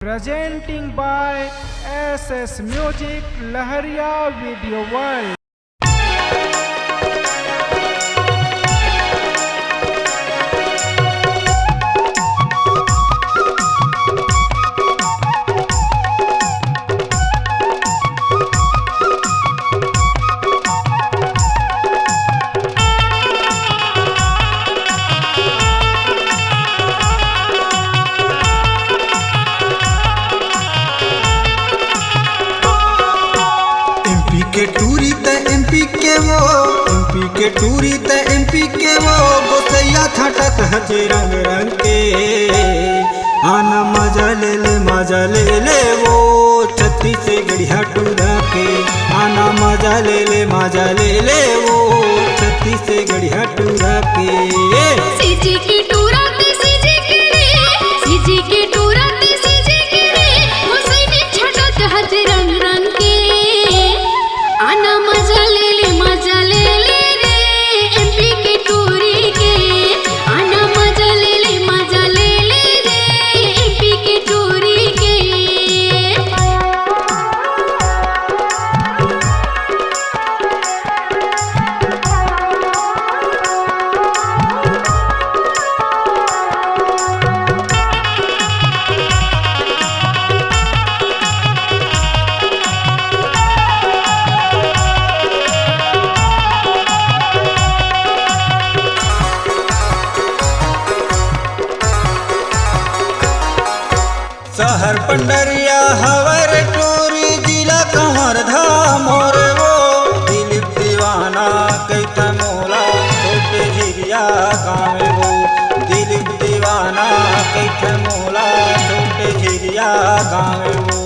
Presenting by SS Music Lahariya Video World. MP के टूरी त एमपी के वो गोसैया छाटत हजे रंग रंग के आना मजा ले ले वो छत्ती से गढ़िया टूरा के आना मजा ले ले वो छत्ती से गढ़िया टूरा के सीजी की टूरा ते सीजी के रे सीजी की टूरा ते सीजी के रे गोसैया छाटत हजे रंग रंग के आना मजा ले ले रे एमपी की टूरी के आना मजा ले ले रे एमपी की टूरी के शहर पंडरिया हवर टूरी जिला कंवर धाम और वो दिलीप दीवाना कैथ मोला छोटे झिरिया गाँव वो दिलीप दीवाना कैथ मोला छोटे झिरिया गाँव वो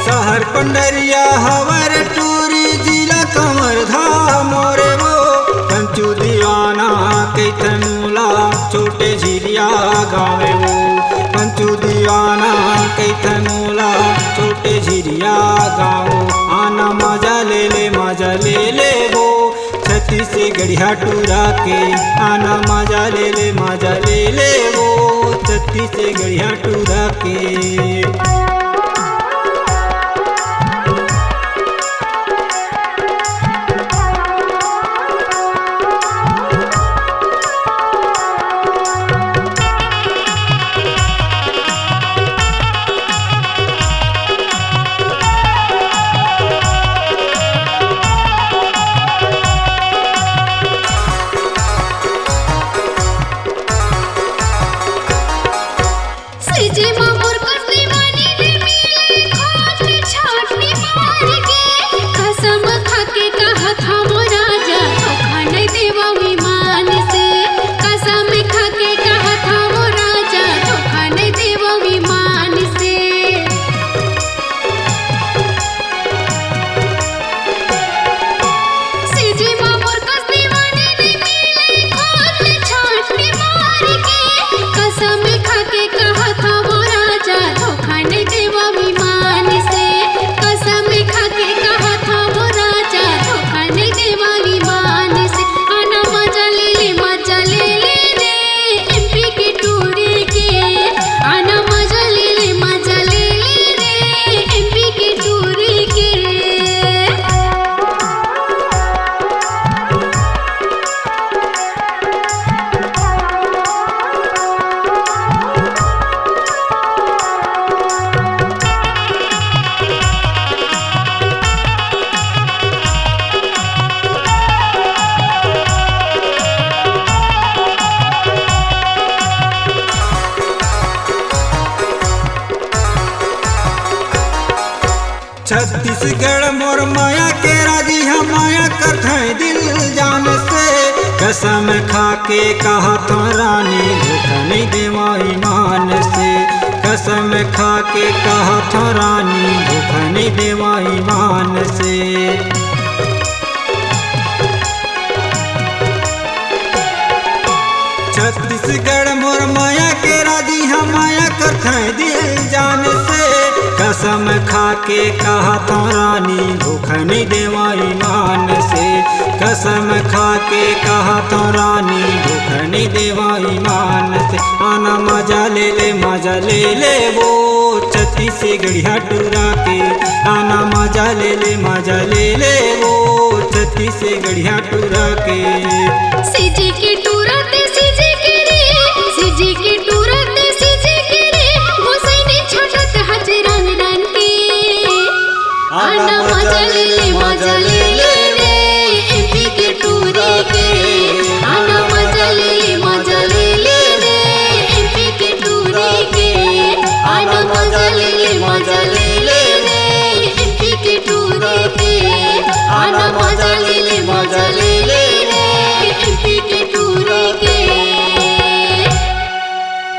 शहर पंडरिया हवर टूरी जिला कंवर धाम और वो पंचू दीवाना कैथ मोला छोटे झिरिया गाँव वो पंचू दीवाना कैथ मोला छोटे झिरिया गाँव आना मजा ले ले वो छत्ती से गढ़िया टूरा के आना मजा ले ले वो छत्ती से गढ़िया टूरा के सीजी मामूर कर दीवानी रे मिले खोज में छाटनी मार के कसम खा के कहा था मोरा जा धोखा नहीं देवा विमान से कसम खा के कहा था मोरा जा धोखा नहीं देवा विमान से सीजी मामूर कर दीवानी रे मिले खोज में छाटनी मार के कसम खा के कहा था मोरा जा धोखा नहीं देवा विमान से कसम खा के कहा था मोरा जा धोखा नहीं देवा विमान से आना मजा ले रे एमपी की टूरी के आना मजा ले रे एमपी की टूरी के छत्तीसगढ़ मोर माया के राजी हम माया करत हैं दिल जान से कसम खा के कहा था रानी धोखा नहीं देवा ईमान से कसम खा के कहा था रानी धोखा नहीं देवा ईमान से छत्तीसगढ़ मोर माया के राजी हम माया करत हैं दिल जान से कसम खा के कहा तो रानी धोखा नहीं देवा ईमान से। कसम खा के कहा तो रानी धोखा नहीं देवा ईमान से। आना मजा ले वो छत्ती से गढ़िया टूरा के। आना मजा ले वो छत्ती से गढ़िया टूरा के। सीजी के टूराते सीजी के रे, सीजी के टूराते सीजी के रे, गोसाई ने छटत हज रंग रंग के।